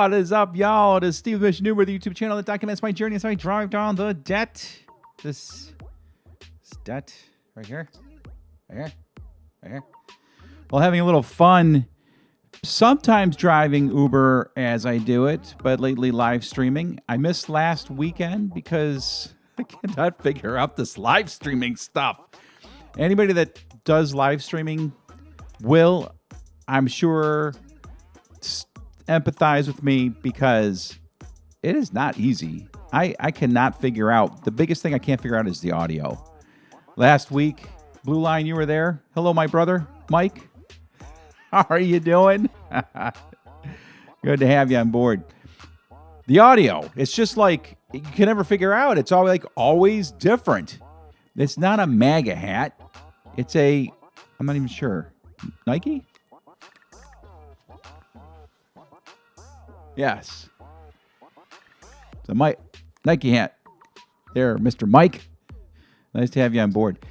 What is up, y'all? It is Steve Mission Uber, the YouTube channel that documents my journey as I drive down the debt. This debt right here. Well, having a little fun. Sometimes driving Uber as I do it, but lately live streaming. I missed last weekend because I cannot figure out this live streaming stuff. Anybody that does live streaming will, I'm sure, empathize with me because it is not easy. I cannot figure out. The biggest thing I can't figure out is the audio. Last week, Blue Line, you were there. Hello, my brother, Mike. How are you doing? Good to have you on board. The audio, it's just like you can never figure out. It's always different. It's not a MAGA hat. It's a, I'm not even sure. Nike? Yes. It's a Nike hat. There, Mr. Mike. Nice to have you on board.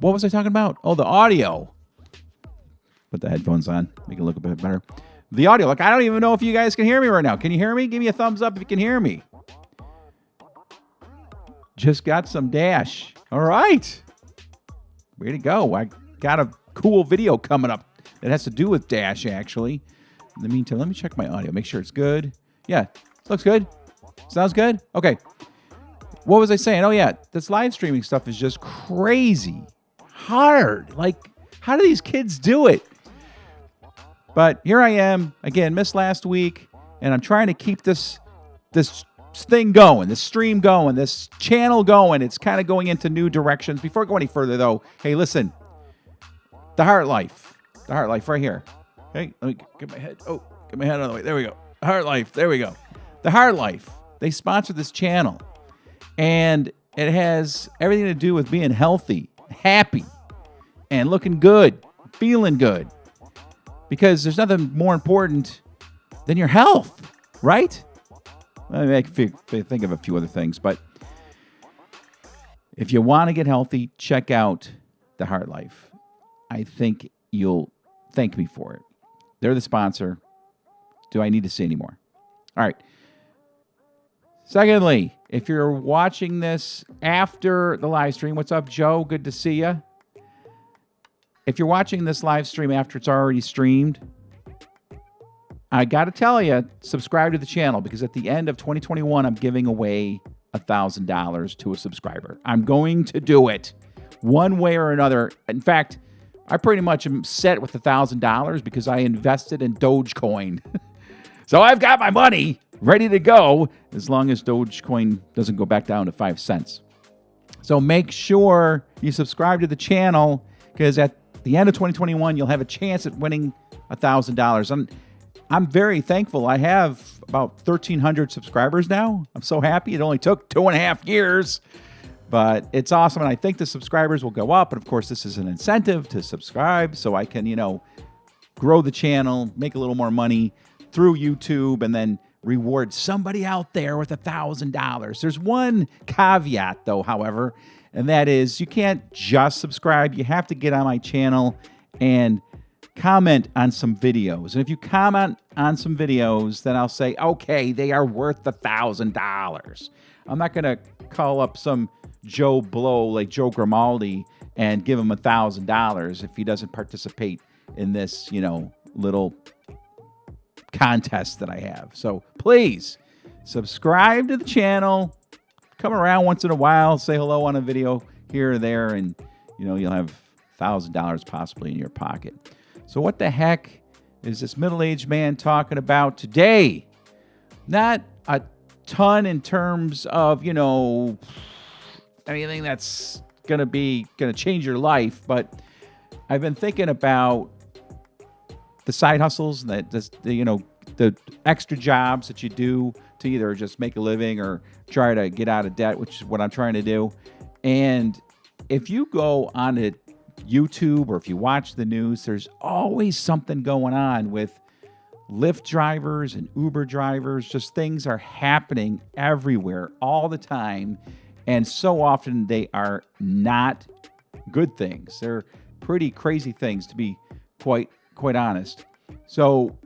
What was I talking about? Oh, the audio. Put the headphones on. Make it look a bit better. The audio. I don't even know if you guys can hear me right now. Can you hear me? Give me a thumbs up if you can hear me. Just got some Dash. All right. Way to go. I got a cool video coming up that has to do with Dash, actually. In the meantime, let me check my audio. Make sure it's good. Yeah. Looks good. Sounds good. Okay. What was I saying? Oh, yeah. This live streaming stuff is just crazy. Hard. How do these kids do it? But here I am, again, missed last week, and I'm trying to keep this thing going, this stream going, this channel going. It's kind of going into new directions. Before I go any further, though, hey, listen, the Heart Life right here. Hey, let me get my head out of the way. There we go. Heart Life, there we go. The Heart Life, they sponsor this channel, and it has everything to do with being healthy, happy, and looking good, feeling good. Because there's nothing more important than your health, right? I can think of a few other things, but if you want to get healthy, check out the Heart Life. I think you'll thank me for it. They're the sponsor. Do I need to say any more? All right. Secondly, if you're watching this after the live stream, what's up, Joe? Good to see you. If you're watching this live stream after it's already streamed, I got to tell you, subscribe to the channel because at the end of 2021, I'm giving away $1,000 to a subscriber. I'm going to do it one way or another. In fact, I pretty much am set with $1,000 because I invested in Dogecoin. So I've got my money ready to go as long as Dogecoin doesn't go back down to 5 cents. So make sure you subscribe to the channel because at the end of 2021, you'll have a chance at winning $1,000. I'm very thankful. I have about 1,300 subscribers now. I'm so happy. It only took 2.5 years, but it's awesome. And I think the subscribers will go up. And of course, this is an incentive to subscribe so I can, grow the channel, make a little more money through YouTube, and then reward somebody out there with $1,000. There's one caveat, though, however, and that is you can't just subscribe. You have to get on my channel and comment on some videos. And if you comment on some videos, then I'll say, okay, they are worth $1,000. I'm not going to call up some Joe Blow like Joe Grimaldi and give him $1,000 if he doesn't participate in this, little contest that I have. So please subscribe to the channel. Come around once in a while, say hello on a video here or there, and you'll have $1,000 possibly in your pocket. So what the heck is this middle-aged man talking about today? Not a ton in terms of anything that's gonna change your life, but I've been thinking about the side hustles, the extra jobs that you do to either just make a living or try to get out of debt, which is what I'm trying to do. And if you go on to YouTube or if you watch the news, there's always something going on with Lyft drivers and Uber drivers. Just things are happening everywhere all the time. And so often they are not good things. They're pretty crazy things, to be quite honest. So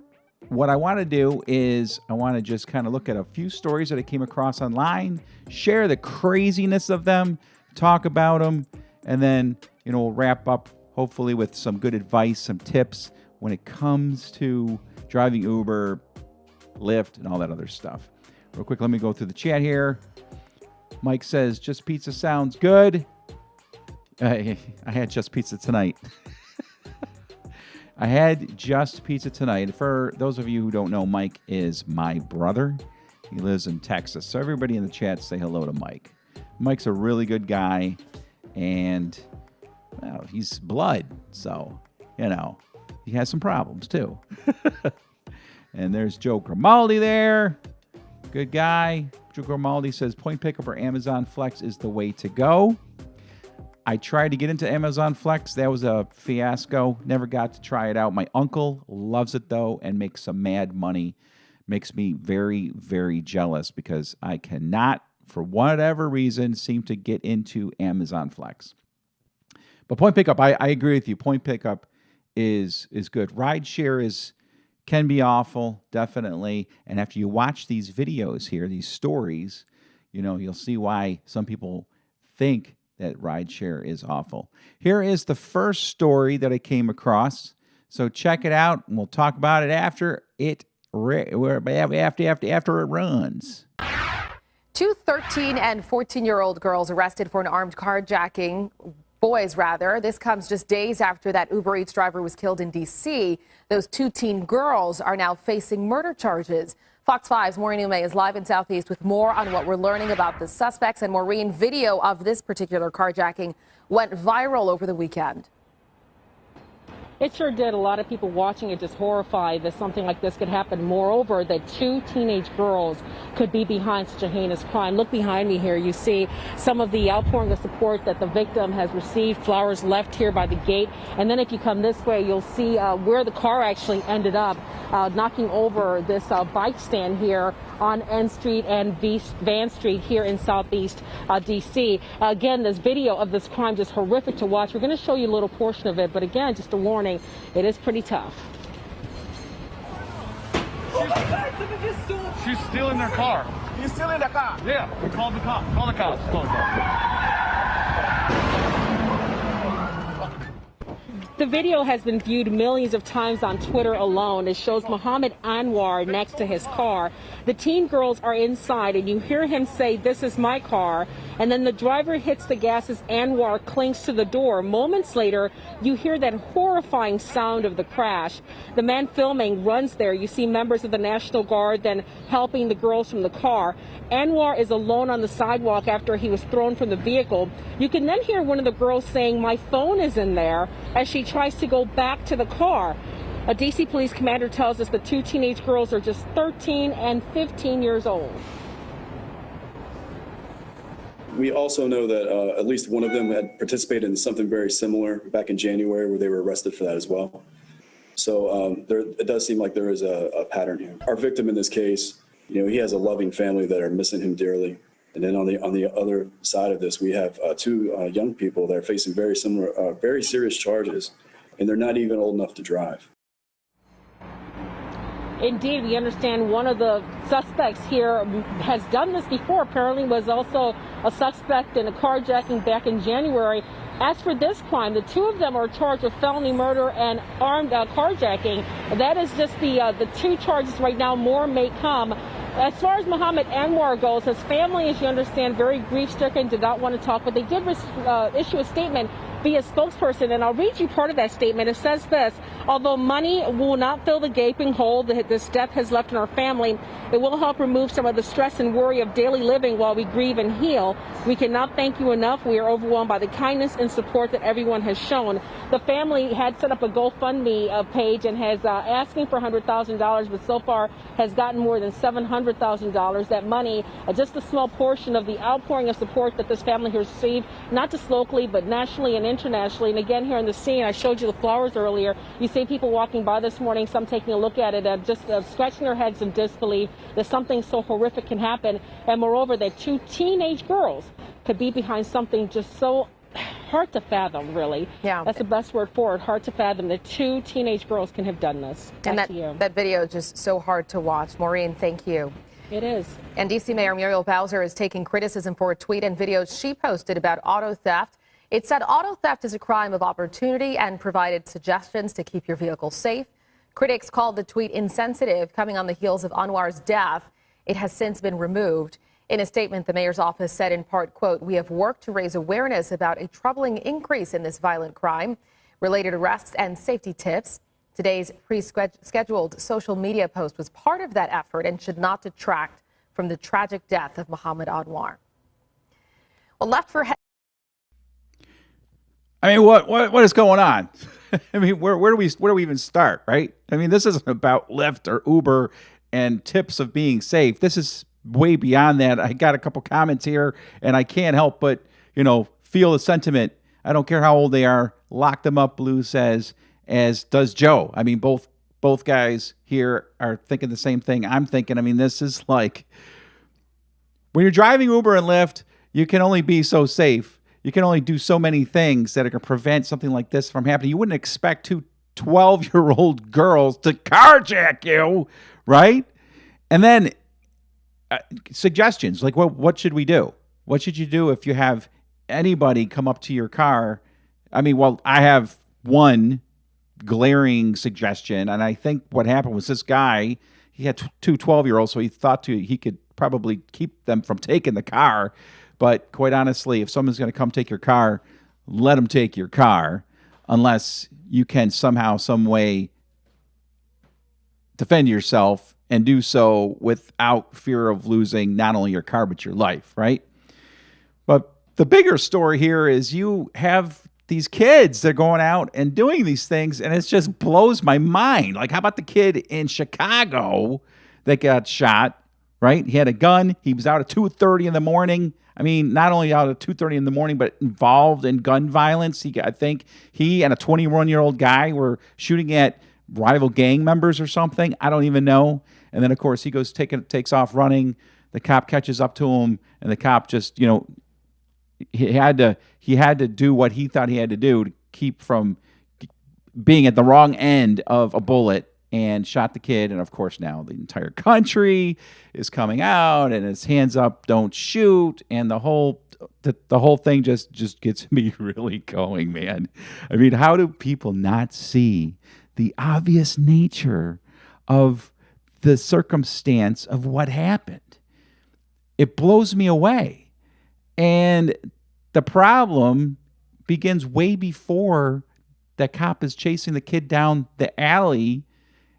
what I want to do is I want to just kind of look at a few stories that I came across online, share the craziness of them, talk about them, and then, we'll wrap up hopefully with some good advice, some tips when it comes to driving Uber, Lyft, and all that other stuff. Real quick, let me go through the chat here. Mike says, Just Pizza sounds good. I had Just Pizza tonight. I had Just Pizza tonight. For those of you who don't know, Mike is my brother. He lives in Texas. So everybody in the chat say hello to Mike. Mike's a really good guy, and well, he's blood. So, he has some problems too. And there's Joe Grimaldi there. Good guy. Joe Grimaldi says Point Pickup or Amazon Flex is the way to go. I tried to get into Amazon Flex. That was a fiasco. Never got to try it out. My uncle loves it, though, and makes some mad money. Makes me very, very jealous because I cannot, for whatever reason, seem to get into Amazon Flex. But Point Pickup, I agree with you. Point Pickup is good. Rideshare can be awful, definitely. And after you watch these videos here, these stories, you'll see why some people think that rideshare is awful. Here is the first story that I came across. So check it out, and we'll talk about it after it runs. Two 13 and 14-year-old girls arrested for an armed carjacking. Boys, rather. This comes just days after that Uber Eats driver was killed in D.C. Those two teen girls are now facing murder charges. Fox 5's Maureen Ume is live in Southeast with more on what we're learning about the suspects. And Maureen, video of this particular carjacking went viral over the weekend. It sure did. A lot of people watching it just horrified that something like this could happen. Moreover, that two teenage girls could be behind such a heinous crime. Look behind me here. You see some of the outpouring of support that the victim has received. Flowers left here by the gate. And then if you come this way, you'll see where the car actually ended up, knocking over this bike stand here on N Street and Van Street here in Southeast D.C. Again, this video of this crime just horrific to watch. We're going to show you a little portion of it, but again, just a warning, it is pretty tough. She's stealing their car. You're stealing the car? Yeah, we called the cops. Call the cops. Call the cops. The video has been viewed millions of times on Twitter alone. It shows Muhammad Anwar next to his car. The teen girls are inside, and you hear him say, "This is my car." And then the driver hits the gas as Anwar clings to the door. Moments later, you hear that horrifying sound of the crash. The man filming runs there. You see members of the National Guard then helping the girls from the car. Anwar is alone on the sidewalk after he was thrown from the vehicle. You can then hear one of the girls saying, "My phone is in there," as she tries to go back to the car. A D.C. police commander tells us the two teenage girls are just 13 and 15 years old. We also know that at least one of them had participated in something very similar back in January where they were arrested for that as well. So it does seem like there is a pattern here. Our victim in this case, he has a loving family that are missing him dearly. And then on the other side of this, we have two young people that are facing very similar, very serious charges, and they're not even old enough to drive. Indeed, we understand one of the suspects here has done this before. Apparently was also a suspect in a carjacking back in January. As for this crime, the two of them are charged with felony murder and armed carjacking. That is just the two charges right now. More may come. As far as Muhammad Anwar goes, his family, as you understand, very grief-stricken, did not want to talk, but they did issue a statement via spokesperson, and I'll read you part of that statement. It says this: "Although money will not fill the gaping hole that this death has left in our family, it will help remove some of the stress and worry of daily living while we grieve and heal. We cannot thank you enough. We are overwhelmed by the kindness and support that everyone has shown." The family had set up a GoFundMe page and has asking for $100,000, but so far has gotten more than $700,000. That money, just a small portion of the outpouring of support that this family has received, not just locally, but nationally and internationally. And again, here in the scene, I showed you the flowers earlier. You see people walking by this morning, some taking a look at it, just scratching their heads in disbelief that something so horrific can happen. And moreover, that two teenage girls could be behind something just so hard to fathom, really. Yeah. That's the best word for it, hard to fathom that 2 teenage girls can have done this. And Back to you. that video is just so hard to watch. Maureen, thank you. It is. And D.C. Mayor Muriel Bowser is taking criticism for a tweet and videos she posted about auto theft. It said auto theft is a crime of opportunity and provided suggestions to keep your vehicle safe. Critics called the tweet insensitive, coming on the heels of Anwar's death. It has since been removed. In a statement, the mayor's office said in part, quote, "We have worked to raise awareness about a troubling increase in this violent crime, related arrests and safety tips. Today's pre-scheduled social media post was part of that effort and should not detract from the tragic death of Mohammed Anwar." Well, left for I mean, what is going on? I mean, where do we even start, right? I mean, this isn't about Lyft or Uber and tips of being safe. This is way beyond that. I got a couple comments here, and I can't help but, feel the sentiment. I don't care how old they are. Lock them up, Blue says, as does Joe. I mean, both guys here are thinking the same thing I'm thinking. I mean, this is like, when you're driving Uber and Lyft, you can only be so safe. You can only do so many things that are going to prevent something like this from happening. You wouldn't expect 2 12-year-old girls to carjack you, right? And then suggestions, like what should we do? What should you do if you have anybody come up to your car? I mean, well, I have one glaring suggestion, and I think what happened was this guy, he had 2 12-year-olds, so he thought he could probably keep them from taking the car. But quite honestly, if someone's going to come take your car, let them take your car, unless you can somehow, some way defend yourself and do so without fear of losing not only your car, but your life, right? But the bigger story here is you have these kids that are going out and doing these things, and it just blows my mind. Like, how about the kid in Chicago that got shot, right? He had a gun. He was out at 2:30 in the morning. I mean, not only out at 2:30 in the morning, but involved in gun violence. I think he and a 21-year-old guy were shooting at rival gang members or something. I don't even know. And then, of course, he takes off running. The cop catches up to him, and the cop just, he had to do what he thought he had to do to keep from being at the wrong end of a bullet, and shot the kid. And of course, now the entire country is coming out and it's hands up, don't shoot. And the whole thing just gets me really going, man. I mean, how do people not see the obvious nature of the circumstance of what happened? It blows me away. And the problem begins way before that cop is chasing the kid down the alley.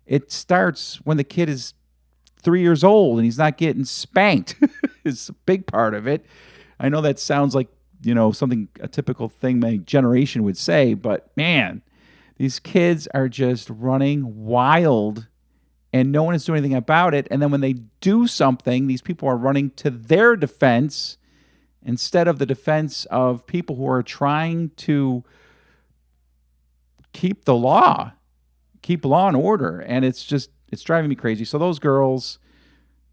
It starts when the kid is 3 years old and he's not getting spanked. It's a big part of it. I know that sounds like, something, a typical thing my generation would say, but man, these kids are just running wild and no one is doing anything about it. And then when they do something, these people are running to their defense instead of the defense of people who are trying to keep law and order. And it's driving me crazy. So those girls,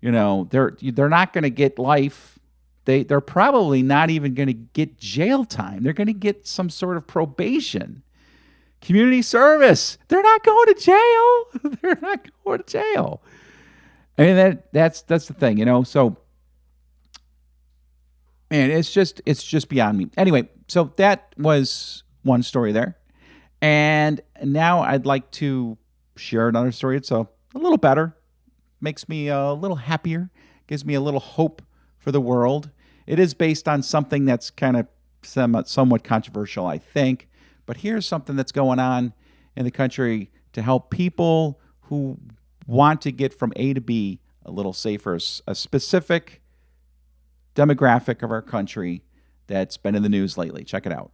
they're not going to get life. They're probably not even going to get jail time. They're going to get some sort of probation, community service. They're not going to jail. They're not going to jail. I mean, that's the thing, So, man, it's just beyond me. Anyway, so that was one story there. And now I'd like to share another story. It's a little better, makes me a little happier, gives me a little hope for the world. It is based on something that's kind of somewhat controversial, I think. But here's something that's going on in the country to help people who want to get from A to B a little safer, a specific demographic of our country that's been in the news lately. Check it out.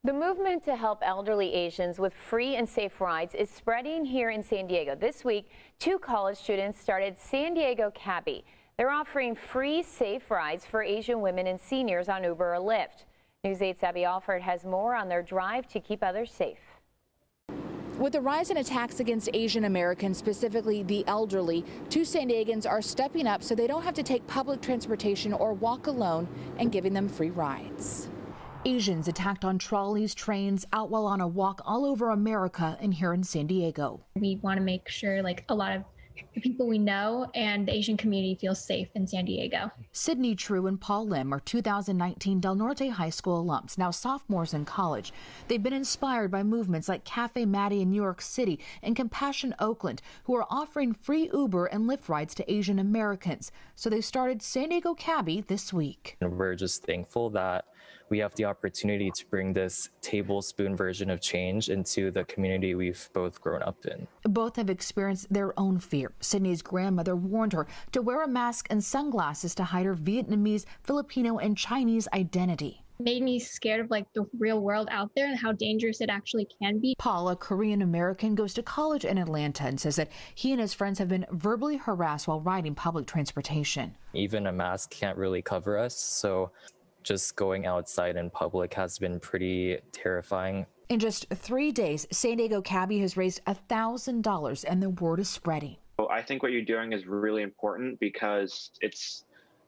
The movement to help elderly Asians with free and safe rides is spreading here in San Diego. This week, 2 college students started San Diego Cabby. They're offering free, safe rides for Asian women and seniors on Uber or Lyft. News 8's Abby Alford has more on their drive to keep others safe. With the rise in attacks against Asian Americans, specifically the elderly, 2 San Diegans are stepping up so they don't have to take public transportation or walk alone and giving them free rides. Asians attacked on trolleys, trains, out while on a walk all over America and here in San Diego. We want to make sure like a lot of the people we know and the Asian community feels safe in San Diego. Sydney True and Paul Lim are 2019 Del Norte High School alums, now sophomores in college. They've been inspired by movements like Cafe Maddie in New York City and Compassion Oakland, who are offering free Uber and Lyft rides to Asian Americans. So they started San Diego Cabbie this week. And we're just thankful that we have the opportunity to bring this tablespoon version of change into the community we've both grown up in. Both have experienced their own fear. Sydney's grandmother warned her to wear a mask and sunglasses to hide her Vietnamese, Filipino, and Chinese identity. Made me scared of like the real world out there and how dangerous it actually can be. Paul, a Korean American, goes to college in Atlanta and says that he and his friends have been verbally harassed while riding public transportation. Even a mask can't really cover us, so just going outside in public has been pretty terrifying. In just 3 days, San Diego Cabbie has raised $1,000 and the word is spreading. I think what you're doing is really important because it's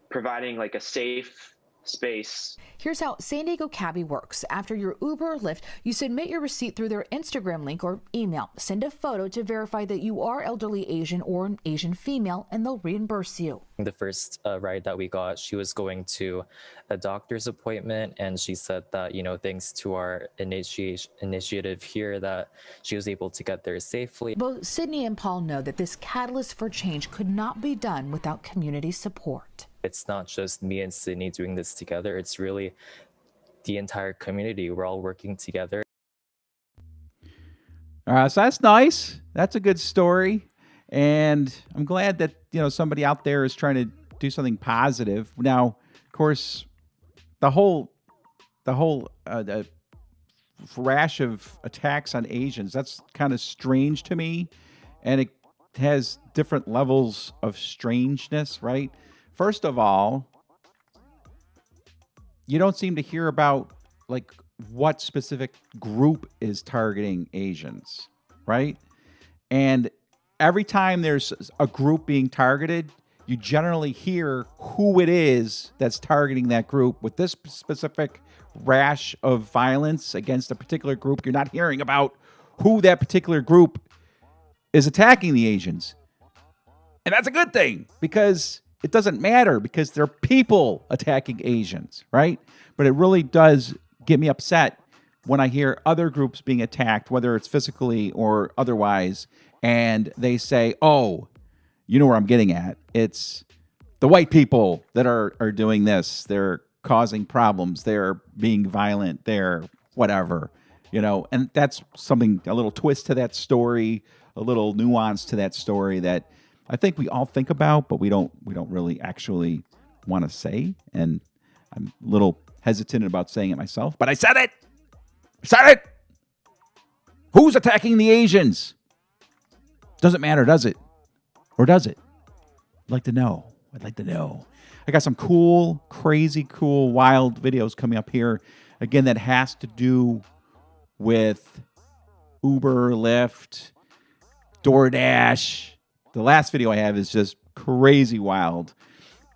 providing like a safe space. Here's how San Diego Cabbie works. After your Uber or Lyft, you submit your receipt through their Instagram link or email. Send a photo to verify that you are elderly Asian or an Asian female, and they'll reimburse you. The first ride that we got, she was going to a doctor's appointment, and she said that, thanks to our initiative here, that she was able to get there safely. Both Sydney and Paul know that this catalyst for change could not be done without community support. It's not just me and Sydney doing this together. It's really the entire community. We're all working together. So that's nice. That's a good story. And I'm glad that, somebody out there is trying to do something positive. Now, of course, the whole rash of attacks on Asians, that's kind of strange to me. And it has different levels of strangeness, right? First of all, you don't seem to hear about like what specific group is targeting Asians, right? And every time there's a group being targeted, you generally hear who it is that's targeting that group. With this specific rash of violence against a particular group, you're not hearing about who that particular group is attacking the Asians. And that's a good thing, because it doesn't matter, because they're people attacking Asians, right? But it really does get me upset when I hear other groups being attacked, whether it's physically or otherwise, and they say, oh, you know where I'm getting at. It's the white people that are doing this. They're causing problems. They're being violent. They're whatever, and that's something, a little twist to that story, a little nuance to that story that I think we all think about, but we don't really actually want to say. And I'm a little hesitant about saying it myself, but I said it. I said it. Who's attacking the Asians? Doesn't matter, does it? Or does it? I'd like to know. I got some cool, crazy cool, wild videos coming up here. Again, that has to do with Uber, Lyft, DoorDash. The last video I have is just crazy wild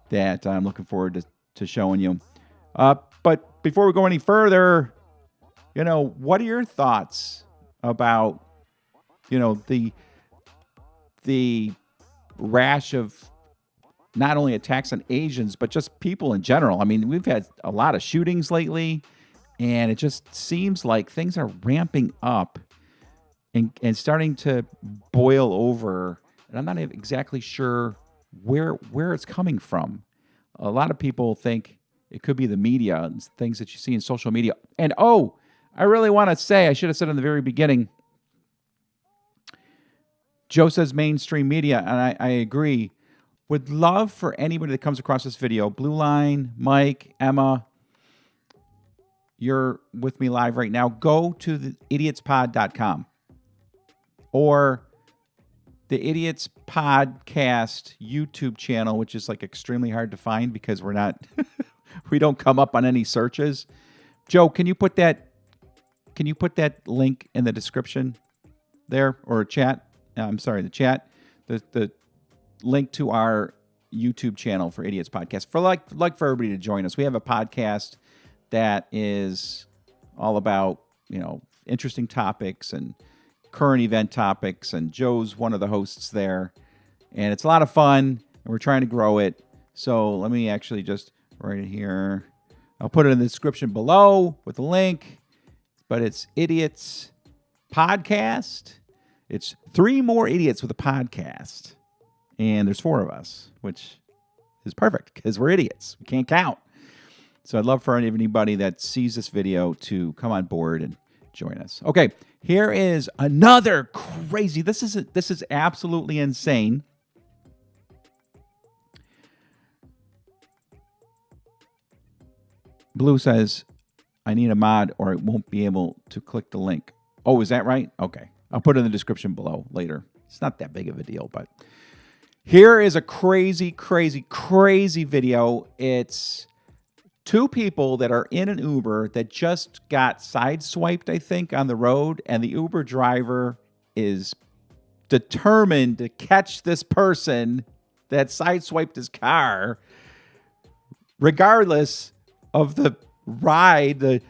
that I'm looking forward to showing you. But before we go any further, what are your thoughts about, the rash of not only attacks on Asians, but just people in general? I mean, we've had a lot of shootings lately, and it just seems like things are ramping up and starting to boil over. And I'm not exactly sure where it's coming from. A lot of people think it could be the media and things that you see in social media. And I really want to say, I should have said in the very beginning, Joe says mainstream media, and I agree. Would love for anybody that comes across this video, Blue Line, Mike, Emma, you're with me live right now, go to the idiotspod.com or the Idiots Podcast YouTube channel, which is like extremely hard to find because we don't come up on any searches. Joe, can you put that link in the description there, or chat? I'm sorry, the chat, the link to our YouTube channel for Idiots Podcast, for for everybody to join us. We have a podcast that is all about, interesting topics and current event topics. And Joe's one of the hosts there. And it's a lot of fun, and we're trying to grow it. So let me actually just write it here. I'll put it in the description below with a link. But it's Idiots Podcast. It's 3 more idiots with a podcast. And there's 4 of us, which is perfect because we're idiots. We can't count. So I'd love for anybody that sees this video to come on board and join us. Okay, here is another crazy. This is absolutely insane. Blue says, I need a mod or it won't be able to click the link. Oh, is that right? Okay. I'll put it in the description below later. It's not that big of a deal, but here is a crazy, crazy, crazy video. It's 2 people that are in an Uber that just got sideswiped, I think, on the road, and the Uber driver is determined to catch this person that sideswiped his car, regardless of the ride, the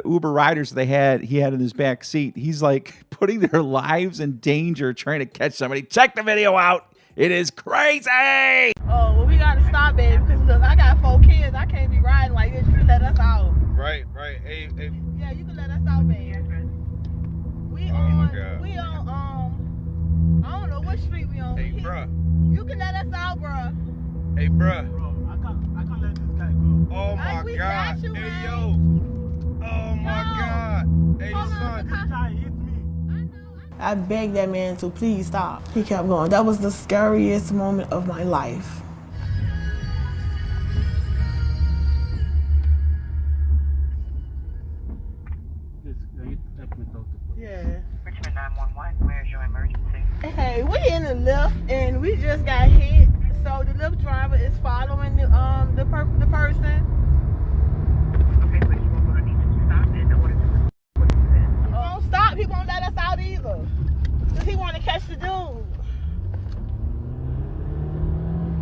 Uber riders he had in his back seat. He's like putting their lives in danger trying to catch somebody. Check the video out. It is crazy. Oh, well, we got to stop, baby, because look, I got 4 kids. I can't be riding like this. You can let us out. Right. Hey. Yeah, you can let us out, baby. We on, I don't know what street we on. Hey, bruh. You can let us out, bruh. Hey, bruh. Bro, I can't let this guy go. Oh, my We God. got you, Hey, man. yo. Oh, my God. Hey, Hold on, son. the Guy hit me. I begged that man to please stop. He kept going. That was the scariest moment of my life. Yeah. Richmond 911, where's your emergency? Hey, we in the lift and we just got hit. So the lift driver is following the person. Okay, but you are going to need to stop in order to what he said. He won't stop. He won't let us out either. Because he want to catch the dude.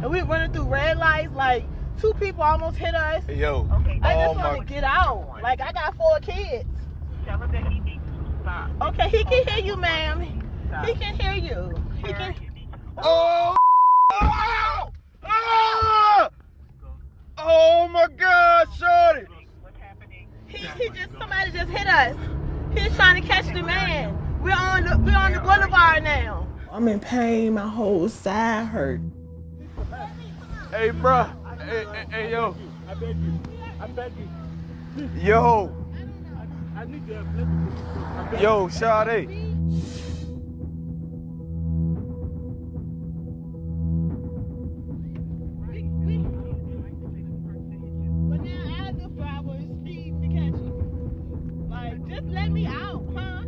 And we running through red lights. Like, 2 people almost hit us. Hey, yo. Okay, I just want to get out. Like, I got 4 kids. tell him that he needs to stop. Okay, he can hear you, ma'am. He can hear you. He can. Oh! Oh! Oh, my God, shorty. What's happening? Somebody just hit us. He's trying to catch the man. We're on the boulevard now. I'm in pain. My whole side hurt. Hey, bruh. Hey, yo. I beg you. Yo. I need your help. Yo, Sade. But now I the driver is speeding to catch you. Like, just let me out, huh?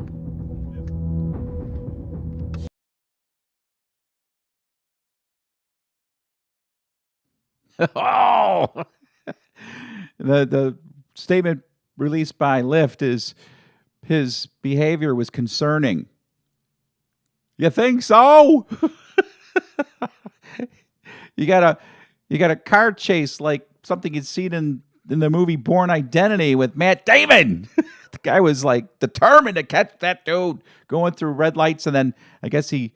Oh, the statement released by Lyft is his behavior was concerning. You think so? You got a car chase like something you'd seen in the movie Born Identity with Matt Damon. The guy was like determined to catch that dude going through red lights, and then I guess he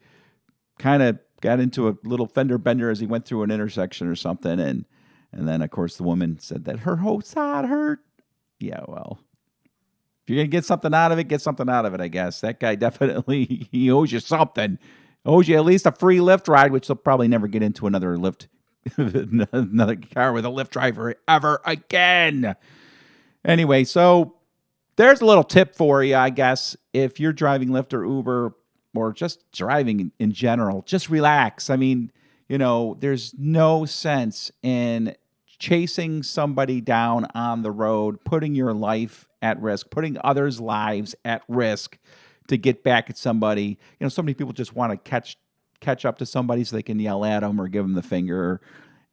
kind of got into a little fender bender as he went through an intersection or something, and then of course the woman said that her whole side hurt. Yeah, well, if you're gonna get something out of it, get something out of it, I guess. That guy definitely, he owes you something. Owes you at least a free Lyft ride, which they'll probably never get into another car with a Lyft driver ever again. Anyway, so there's a little tip for you, I guess. If you're driving Lyft or Uber or just driving in general, just relax. I mean, there's no sense in chasing somebody down on the road, putting your life at risk, putting others' lives at risk to get back at somebody. So many people just want to catch up to somebody so they can yell at them or give them the finger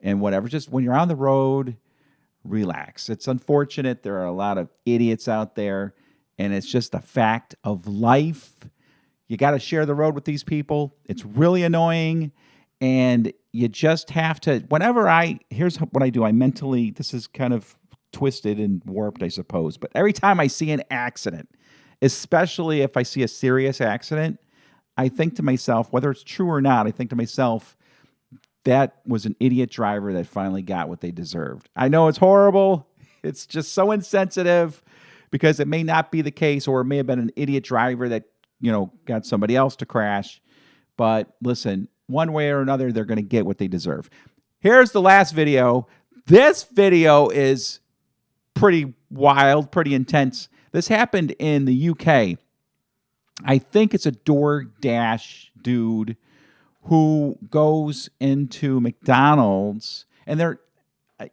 and whatever. Just when you're on the road, relax. It's unfortunate. There are a lot of idiots out there, and it's just a fact of life. You got to share the road with these people. It's really annoying, and you just have to, here's what I do. I mentally, this is kind of twisted and warped, I suppose. But every time I see an accident, especially if I see a serious accident, I think to myself, whether it's true or not, I think to myself, that was an idiot driver that finally got what they deserved. I know it's horrible. It's just so insensitive because it may not be the case, or it may have been an idiot driver that, got somebody else to crash. But listen, one way or another, they're going to get what they deserve. Here's the last video. This video is pretty wild, pretty intense. This happened in the UK. I think it's a DoorDash dude who goes into McDonald's, and they're,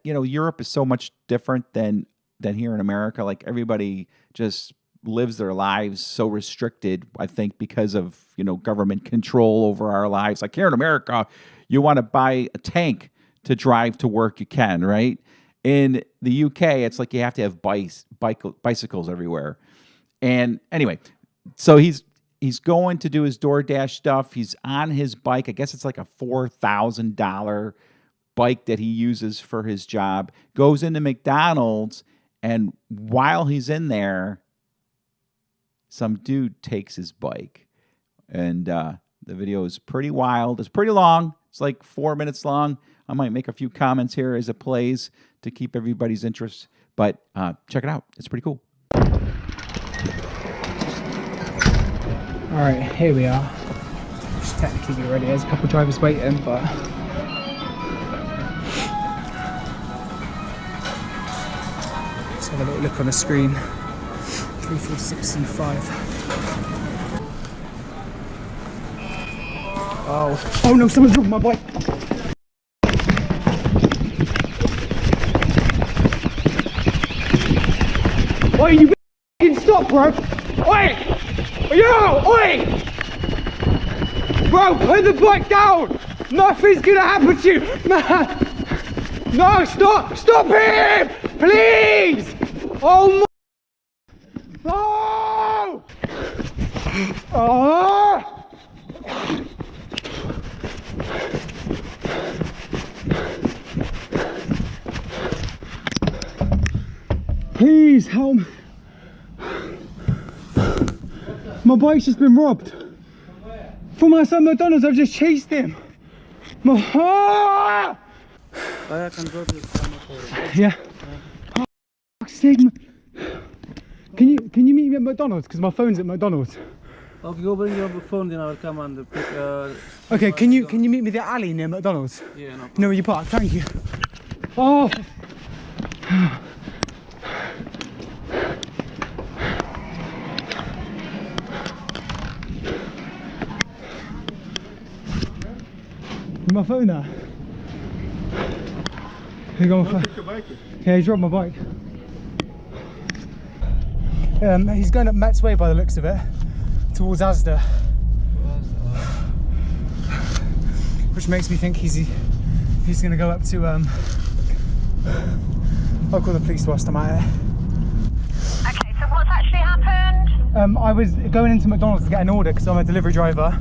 Europe is so much different than here in America. Like, everybody just lives their lives so restricted, I think, because of, government control over our lives. Like here in America, you want to buy a tank to drive to work, you can, right? In the UK, it's like you have to have bicycles everywhere. And anyway, so he's going to do his DoorDash stuff. He's on his bike. I guess it's like a $4,000 bike that he uses for his job. Goes into McDonald's, and while he's in there, some dude takes his bike. And the video is pretty wild. It's pretty long. It's like 4 minutes long. I might make a few comments here as it plays to keep everybody's interest. But check it out. It's pretty cool. All right, here we are. Just technically be ready. There's a couple of drivers waiting, but let's have a little look on the screen. 346C5. Oh no! Someone's dropped my bike. Oi, you f***ing stop, bro! Oi! Yo! Oi! Bro, put the bike down! Nothing's gonna happen to you! Man! No, stop! Stop him! Please! Oh my... No! Oh! Please help me. My bike's just been robbed. From outside McDonald's, I've just chased him. I can drop you. Yeah. Oh, fuck's sake. Can you meet me at McDonald's? Because my phone's at McDonald's. Okay, go bring your phone, then I'll come and pick. Okay, can you meet me at the alley near McDonald's? Yeah, no. You know where you park? Thank you. Oh. My phone there. Here you go. Yeah, he dropped my bike. He's going up Met's Way by the looks of it, towards Asda. Which makes me think he's going to go up to. I'll call the police whilst I'm at it. Okay, so what's actually happened? I was going into McDonald's to get an order because I'm a delivery driver.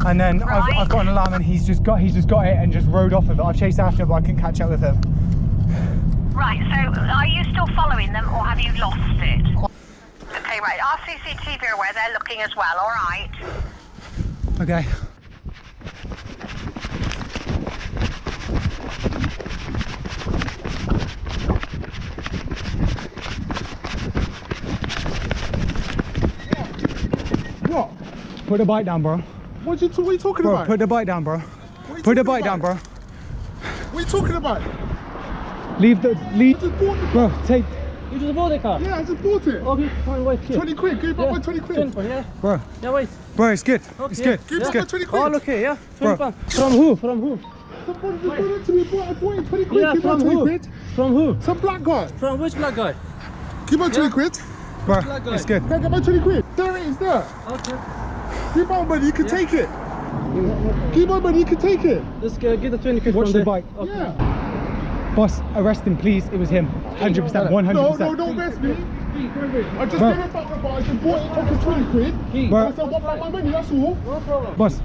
And then I've got an alarm, and he's just got it and just rode off of it. I've chased after him, but I couldn't catch up with him. Right, so are you still following them, or have you lost it? Okay, right, our CCTV are where they're looking as well, alright? Okay. What? Put the bike down, bro. What are you talking Bro, about? put the bike down, bro. Put the bike down, bro. What are you talking about? Leave. I just bought the Bro, take. You just bought the car? Yeah, I just bought it. Okay, fine, wait. Here. 20 quid, give me back my 20 quid. 20, yeah. Bro. Yeah, wait. Bro, it's good. Okay, It's good. Give me It's back my good. 20 quid. Oh, okay, yeah. 20 Bro. pounds. From who? From who? Somebody just did it to me, I bought it 20 quid, Yeah, give me from 20 who? quid. From who? Some black guy. From which black guy? Give me 20 quid. Bro, Black guy. it's good. Can I get my 20 quid? There it is, there. Okay. Give my money, you can take it. Give my money, you can take it. Just get the 20 quid Watch from the there. bike. Okay. Yeah. Boss, arrest him, please. It was him. 100%. 100%. No, don't arrest me. I just Bro. gave it back the bike, I just bought it fucking 20 quid. Bro. I said, I want back my money, that's all. No problem. Boss,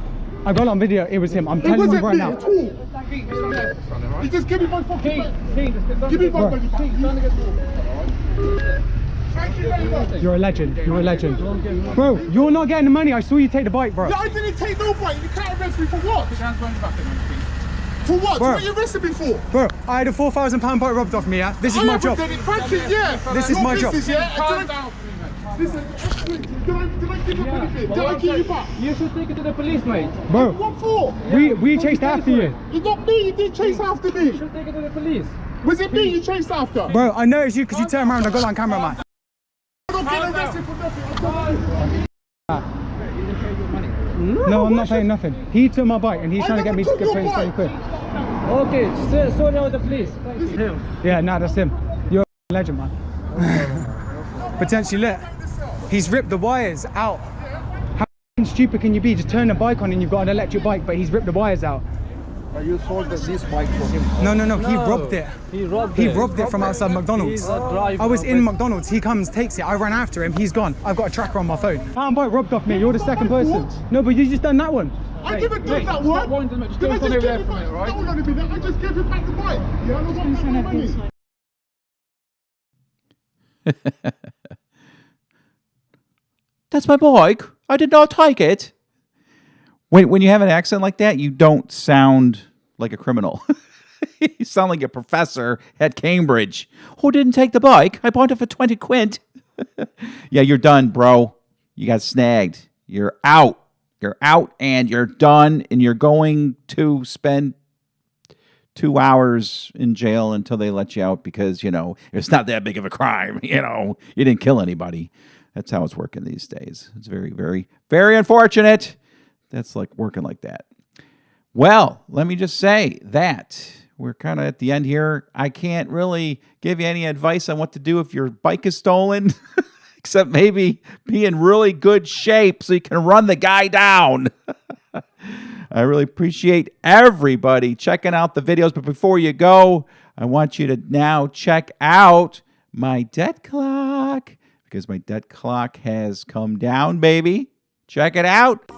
I got it on video. It was him. I'm It telling wasn't him right me now. at all. You just give me my fucking money. Give me my money back. Thank you very much. You're a legend. You're a legend. Bro, you're not getting the money. I saw you take the bike, bro. Yeah, I didn't take no bike. You can't arrest me for what? For what? Bro. What are you arresting me for? Bro, I had a £4,000 bike robbed off me, yeah? This is my job. Thank you, yeah. This is my job. Listen, did I give you anything? Did I give you back? You should take it to the police, mate. Bro, what for? We chased after you. It's not me, you did chase after me. You should take it to the police. Was it me you chased after? Bro, I know it's you because you turned around and I got on camera, man. I'm not getting arrested for nothing. No, I'm not paying nothing. He took my bike and he's trying to get me to pay 20 quid. Okay, sorry with the police. Him. Yeah, nah, that's him. You're a legend, man. Potentially lit. He's ripped the wires out. How stupid can you be? Just turn the bike on and you've got an electric bike, but he's ripped the wires out. You sold this bike for him? No, he robbed it. He robbed it from outside McDonald's. I was in McDonald's. He comes, takes it. I ran after him. He's gone. I've got a tracker on my phone. Pound bike robbed off me. You're the second person. No, but you just done that one. I didn't do that one. Just don't stand over there for me, right? Don't let me do that. I just gave him back the bike. Yeah, I don't want my money. That's my bike. I did not take it. When you have an accent like that, you don't sound like a criminal. You sound like a professor at Cambridge. Who didn't take the bike? I bought it for 20 quid. Yeah, you're done, bro. You got snagged. You're out. You're out and you're done. And you're going to spend 2 hours in jail until they let you out because, you know, it's not that big of a crime. You know, you didn't kill anybody. That's how it's working these days. It's very, very, very unfortunate. That's like working like that. Well, let me just say that we're kind of at the end here. I can't really give you any advice on what to do if your bike is stolen, except maybe be in really good shape so you can run the guy down. I really appreciate everybody checking out the videos. But before you go, I want you to now check out my debt clock because my debt clock has come down, baby. Check it out.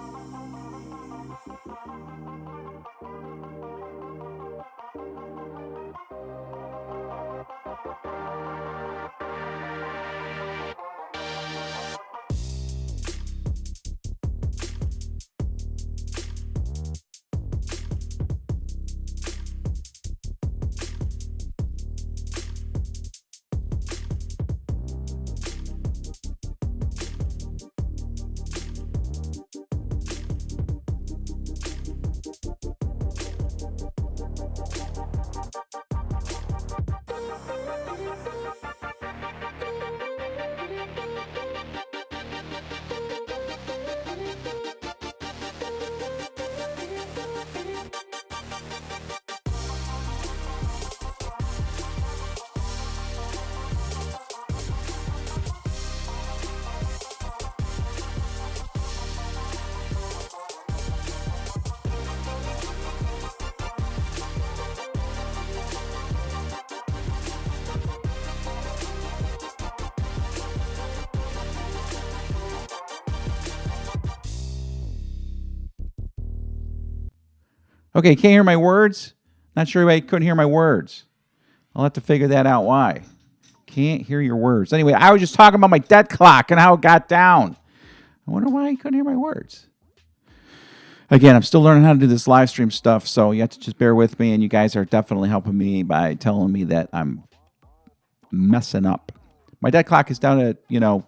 Okay, can't hear my words? Not sure why I couldn't hear my words. I'll have to figure that out why. Can't hear your words. Anyway, I was just talking about my debt clock and how it got down. I wonder why I couldn't hear my words. Again, I'm still learning how to do this live stream stuff, so you have to just bear with me, and you guys are definitely helping me by telling me that I'm messing up. My debt clock is down to,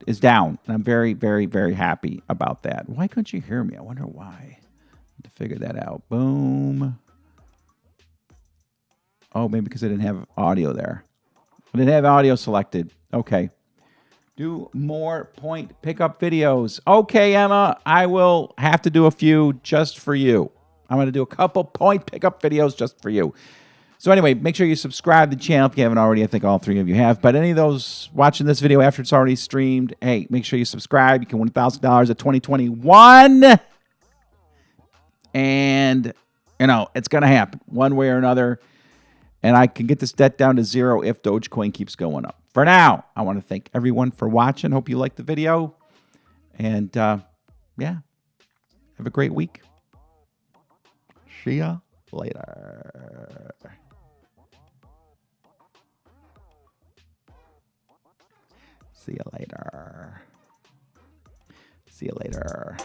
is down, and I'm very, very, very happy about that. Why couldn't you hear me? I wonder why. To figure that out. Boom. Oh, maybe because I didn't have audio there. I didn't have audio selected. Okay. Do more point pickup videos. Okay, Emma, I will have to do a few just for you. I'm going to do a couple point pickup videos just for you. So anyway, make sure you subscribe to the channel if you haven't already. I think all three of you have. But any of those watching this video after it's already streamed, hey, make sure you subscribe. You can win $1,000 at 2021. And, it's going to happen one way or another. And I can get this debt down to zero if Dogecoin keeps going up. For now, I want to thank everyone for watching. Hope you liked the video. And, yeah, have a great week. See ya. Later. See you later. See you later.